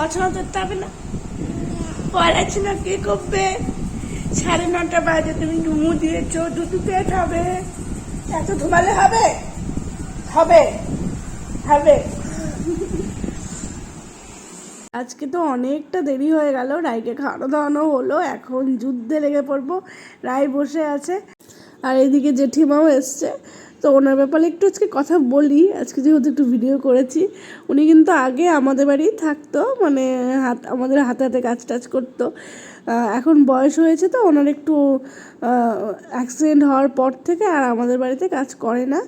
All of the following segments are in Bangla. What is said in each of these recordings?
পড়াশোনা করতে হবে না? পড়াশোনা কে করবে? 9:30 বাজে, তুমি ঘুমু দিয়েছো, দুধ পেট হবে, এত ঘুমালে হবে? হবে হবে। আজকে তো অনেকটা দেরি হয়ে গেল, রায়কে খাওয়ানো দাওয়ানো হলো, এখন যুদ্ধে লেগে পড়বো। রায় বসে আছে আর এইদিকে জেঠিমাও এসছে, তো ওনার ব্যাপারে একটু আজকে কথা বলি। আজকে যেহেতু একটু ভিডিও করেছি, উনি কিন্তু আগে আমাদের বাড়িই থাকতো, মানে আমাদের হাতে হাতে কাজ টাজ করতো। এখন বয়স হয়েছে তো ওনার একটু অ্যাক্সিডেন্ট হওয়ার পর থেকে আর আমাদের বাড়িতে কাজ করে না,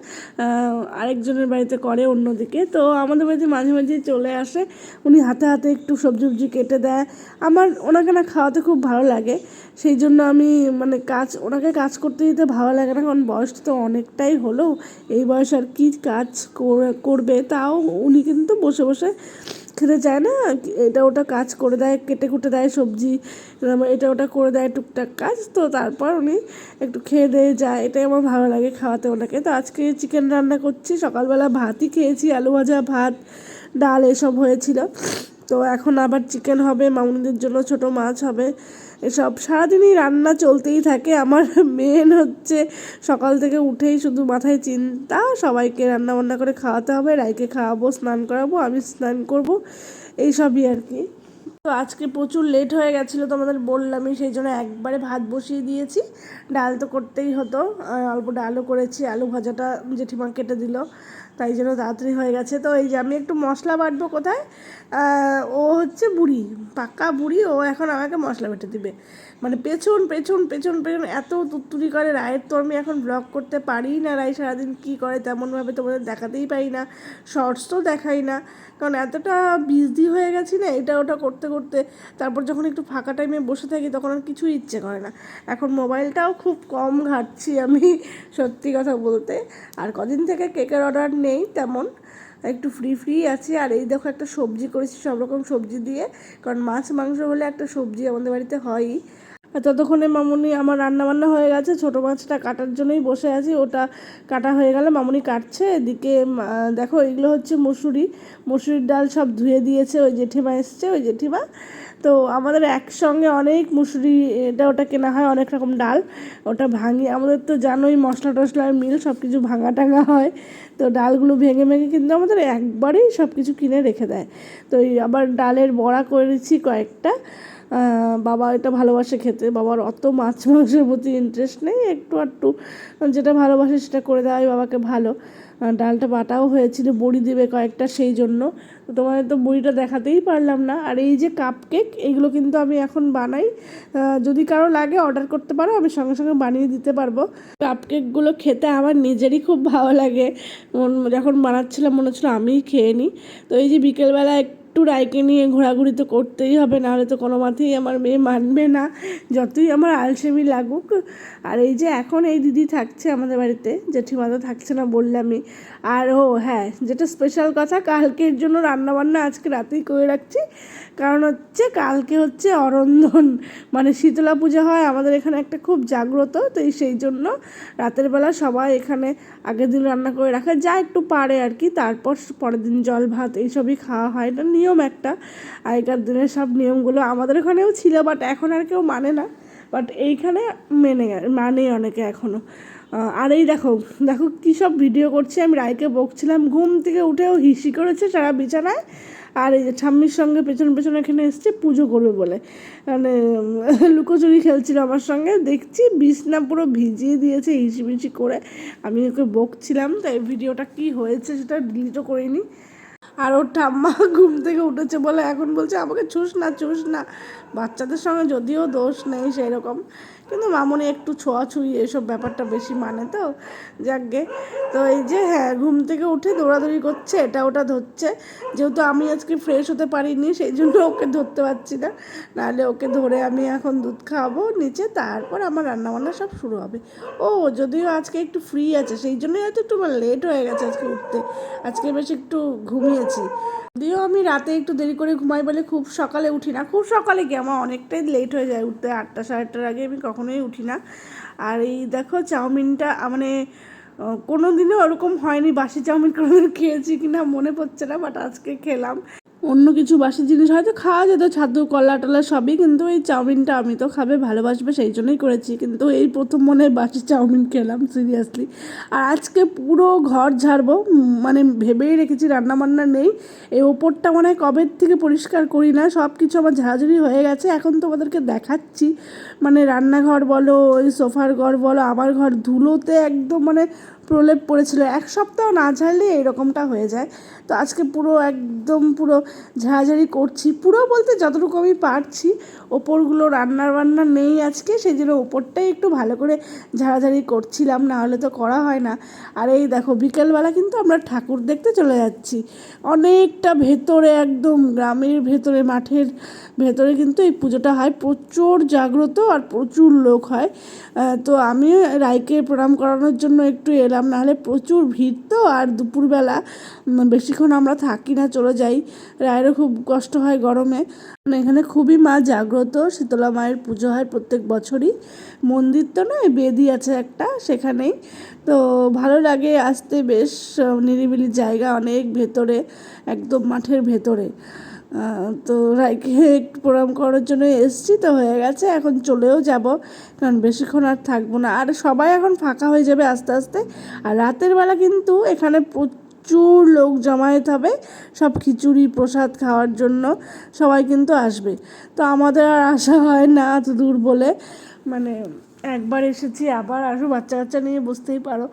আরেকজনের বাড়িতে করে অন্যদিকে। তো আমাদের বাড়িতে মাঝে মাঝে চলে আসে, উনি হাতে হাতে একটু সবজি উবজি কেটে দেয়। আমার ওনাকে না খাওয়াতে খুব ভালো লাগে, সেই জন্য আমি মানে ওনাকে কাজ করতে দিতে ভালো লাগে না, কারণ বয়সটা তো অনেকটাই হলো। এই বয়স আর কি কাজ করবে, তাও উনি কিন্তু বসে বসে খেতে চায় না, এটা ওটা কাজ করে দেয়, কেটে কুটে দেয় সবজি, এটা ওটা করে দেয় টুকটাক কাজ। তো তারপর উনি একটু খেয়ে দিয়ে যায়, এটাই আমার ভালো লাগে খাওয়াতে ওনাকে। তো আজকে চিকেন রান্না করছি, সকালবেলা ভাতই খেয়েছি, আলু ভাজা, ভাত, ডাল এসব হয়েছিল। তো এখন আবার চিকেন হবে, মামুনিদের জন্য ছোট মাছ হবে, এসব সারাদিনই রান্না চলতেই থাকে। আমার মেন হচ্ছে সকাল থেকে উঠেই শুধু মাথায় চিন্তা, সবাইকে রান্না বান্না করে খাওয়াতে হবে, রাইকে খাওয়াবো, স্নান করাবো, আমি স্নান করব, এইসবই আর কি। তো আজকে প্রচুর লেট হয়ে গেছিলো, তোমাদের বললামই, সেই জন্য একবারে ভাত বসিয়ে দিয়েছি। ডাল তো করতেই হতো, অল্প ডালও করেছি, আলু ভাজাটা জেঠিমা কেটে দিল, তাই জন্য তাড়াতাড়ি হয়ে গেছে। তো এই যে আমি একটু মশলা বাটবো, কোথায় ও হচ্ছে বুড়ি, পাক্কা বুড়ি, ও এখন আমাকে মশলা বেটে দিবে, মানে পেছন পেছন পেছন পেছন এত তুত্তুরি করে। রায়ের তো আমি এখন ব্লগ করতে পারি না, রায় সারাদিন কী করে তেমনভাবে তোমাদের দেখাতেই পারি না, শর্টস তো দেখাই না, কারণ এতটা বিজি হয়ে গেছি না এটা ওটা করতে করতে। তারপর যখন একটু ফাঁকা টাইমে বসে থাকি তখন আর কিছুই ইচ্ছে করে না। এখন মোবাইলটাও খুব কম ঘাঁটছি আমি, সত্যি কথা বলতে। আর কদিন থেকে কেকের অর্ডার নেই তেমন, একটু ফ্রি আছি। আর এই দেখো একটা সবজি করেছি, সব রকম সবজি দিয়ে, কারণ মাছ মাংস হলে একটা সবজি আমাদের বাড়িতে হয়ই। ততক্ষণে মামুনি আমার রান্না বান্না হয়ে গেছে, ছোটো মাছটা কাটার জন্যই বসে আছি, ওটা কাটা হয়ে গেলে মামুনি কাটছে। এদিকে দেখো এগুলো হচ্ছে মুসুরির ডাল, সব ধুয়ে দিয়েছে ওই জেঠিমা এসছে, ওই জেঠিমা। তো আমাদের একসঙ্গে অনেক মুসুরি এটা ওটা কেনা হয়, অনেক রকম ডাল, ওটা ভাঙি, আমাদের তো জানোই মশলা টশলার মিল, সব কিছু ভাঙা টাঙা হয়। তো ডালগুলো ভেঙে ভেঙে কিন্তু আমাদের একবারেই সব কিছু কিনে রেখে দেয়। তো আবার ডালের বড়া করেছি কয়েকটা, বাবা এটা ভালোবাসে খেতে, বাবার অত মাছ মাংসের প্রতি ইন্টারেস্ট নেই, একটু একটু যেটা ভালোবাসে সেটা করে দেওয়াই বাবাকে ভালো। ডালটা বাটাও হয়েছিল, বড়ি দেবে কয়েকটা, সেই জন্য। তো তোমাদের তো বড়িটা দেখাতেই পারলাম না। আর এই যে কাপ কেক, এইগুলো কিন্তু আমি এখন বানাই, যদি কারো লাগে অর্ডার করতে পারো, আমি সঙ্গে সঙ্গে বানিয়ে দিতে পারবো। কাপ কেকগুলো খেতে আমার নিজেরই খুব ভালো লাগে, যখন বানাচ্ছিলাম মনে হচ্ছিলো আমিই খেয়ে নিই। তো এই যে বিকেলবেলা একটু রায়কে নিয়ে ঘোরাঘুরি তো করতেই হবে, নাহলে তো কোনো মতেই আমার মেয়ে মানবে না, যতই আমার আলসেমি লাগুক। আর এই যে এখন এই দিদি থাকছে আমাদের বাড়িতে, জেঠিমা তো থাকছে না বললামই। আর হ্যাঁ, যেটা স্পেশাল কথা, কালকের জন্য রান্নাবান্না আজকে রাতেই করে রাখছি, কারণ হচ্ছে কালকে হচ্ছে অরন্ধন, মানে শীতলা পূজা হয় আমাদের এখানে একটা খুব জাগ্রত। তো সেই জন্য রাতের বেলা সবাই এখানে আগের দিন রান্না করে রাখে, যা একটু পারে আর কি, তারপর পরের দিন জল ভাত এইসবই খাওয়া হয়, না নিয়ম একটা। আগেকার দিনের সব নিয়মগুলো আমাদের ওখানেও ছিল, বাট এখন আর কেউ মানে না, বাট এইখানে মানে অনেকে এখনও। আর এই দেখো দেখো কী সব ভিডিও করছি, আমি রায়কে বকছিলাম, ঘুম থেকে উঠেও হিসি করেছে সারা বিছানায়। আর এই যে ঠাম্মির সঙ্গে পেছন পেছন এখানে এসছে পুজো করবে বলে, মানে লুকোচুরি খেলছিল আমার সঙ্গে, দেখছি বিছনা পুরো ভিজিয়ে দিয়েছে হিসিবিসি করে। আমি ওকে বকছিলাম, তাই ভিডিওটা কি হয়েছে সেটা ডিলিটও করিনি। আর ওর ঠাম্মা ঘুম থেকে উঠেছে বলে এখন বলছে আমাকে ছুস না। বাচ্চাদের সঙ্গে যদিও দোষ নেই সেই রকম, কিন্তু মামনি একটু ছোঁয়াছুঁই এসব ব্যাপারটা বেশি মানে, তো যাকগে। তো এই যে হ্যাঁ, ঘুম থেকে উঠে দৌড়াদৌড়ি করছে, এটা ওটা ধরছে, যেহেতু আমি আজকে ফ্রেশ হতে পারিনি সেই জন্য ওকে ধরতে পারছি না, নাহলে ওকে ধরে আমি এখন দুধ খাওয়াবো নিচে, তারপর আমার রান্নাবান্না সব শুরু হবে। যদিও আজকে একটু ফ্রি আছে, সেই জন্যই হয়তো একটু লেট হয়ে গেছে আজকে উঠতে, আজকে বেশ একটু ঘুমিয়েছি। যদিও আমি রাতে একটু দেরি করে ঘুমাই বলে খুব সকালে উঠি না, খুব সকালে কি আমার অনেকটাই লেট হয়ে যায় উঠতে, 8টা 8:30-টার আগে আমি কখনোই উঠি না। আর এই দেখো চাউমিনটা মানে কোনো দিনও ওরকম হয়নি, বাসি চাউমিন কোনোদিন খেয়েছি কিনা মনে পড়ছে না, বাট আজকে খেলাম। অন্য কিছু বাসি জিনিস হয়তো খাওয়া যেত, ছাতু কলা টলা সবই, কিন্তু এই চাউমিনটা আমি তো খাবে ভালোবাসবে সেই জন্যই করেছি, কিন্তু এই প্রথম মনে হয় বাসি চাউমিন খেলাম সিরিয়াসলি। আর আজকে পুরো ঘর ঝাড়বো, মানে ভেবেই রেখেছি, রান্না বান্না নেই, এই ওপরটা মনে হয় কবের থেকে পরিষ্কার করি না, সব কিছু আমার ঝাড়াঝাড়ি হয়ে গেছে। এখন তোমাদেরকে দেখাচ্ছি, মানে রান্নাঘর বলো, ওই সোফার ঘর বলো, আমার ঘর ধুলোতে একদম মানে প্রলেপ পড়েছিল, এক সপ্তাহ না ঝাড়লে এরকমটা হয়ে যায়। তো আজকে পুরো একদম পুরো ঝাড়াঝাড়ি করছি, পুরো বলতে যতটুকু আমি পারছি। ওপরগুলো রান্নার বান্না নেই আজকে, সেই জন্য ওপরটাই একটু ভালো করে ঝাড়াঝাড়ি করছিলাম, না হলে তো করা হয় না। আর এই দেখো বিকেলবেলা কিন্তু আমরা ঠাকুর দেখতে চলে যাচ্ছি অনেকটা ভেতরে, একদম গ্রামের ভেতরে, মাঠের ভেতরে কিন্তু এই পুজোটা হয়, প্রচুর জাগ্রত আর প্রচুর লোক হয়। তো আমি রায়কে প্রণাম করানোর জন্য একটু এলাম, নাহলে প্রচুর ভিড় তো, আর দুপুরবেলা বেশিক্ষণ আমরা থাকি না, চলে যাই, রায়েরও খুব কষ্ট হয় গরমে। এখানে খুবই মা জাগ্রত, শীতলা মায়ের পুজো হয় প্রত্যেক বছরই, মন্দির তো নয়, বেদি আছে একটা সেখানেই। তো ভালো লাগে আসতে, বেশ নিরিবিলি জায়গা, অনেক ভেতরে, একদম মাঠের ভেতরে। তো রাইকে একটু প্রণাম করার জন্য এসছি, তো হয়ে গেছে, এখন চলেও যাব, কারণ বেশিক্ষণ আর থাকবো না, আর সবাই এখন ফাঁকা হয়ে যাবে আস্তে আস্তে। আর রাতের বেলা কিন্তু এখানে প্রচুর লোক জমায়েত হবে, সব খিচুড়ি প্রসাদ খাওয়ার জন্য সবাই কিন্তু আসবে। তো আমাদের আর আসা হয় না এত দূর বলে, মানে একবার এসেছি, আবার আসবো, বাচ্চা কাচ্চা নিয়ে বুঝতেই পারো।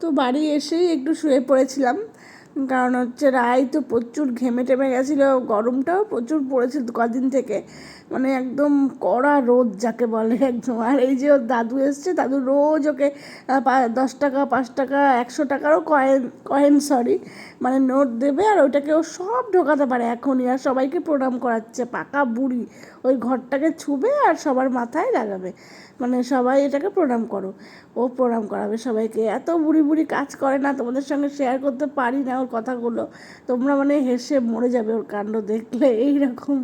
তো বাড়ি এসেই একটু শুয়ে পড়েছিলাম, কারণ হচ্ছে রায় তো প্রচুর ঘেমে টেমে গেছিলো, গরমটাও প্রচুর পড়েছিল কদিন থেকে, মানে একদম কড়া রোদ যাকে বলে একদম। আর এই যে ওর দাদু এসছে, দাদু রোজ ওকে 10 টাকা 5 টাকা 100 টাকারও কয়েন মানে নোট দেবে, আর ওইটাকে ও সব ঢোকাতে পারে এখনই, আর সবাইকে প্রণাম করাচ্ছে, পাকা বুড়ি, ওই ঘরটাকে ছুবে আর সবার মাথায় লাগাবে, মানে সবাই এটাকে প্রণাম করো, ও প্রণাম করাবে সবাইকে। এত বুড়ি বুড়ি কাজ করে না, তোমাদের সঙ্গে শেয়ার করতে পারি না ওর কথাগুলো, তোমরা মানে হেসে মরে যাবে ওর কাণ্ড দেখলে, এইরকম।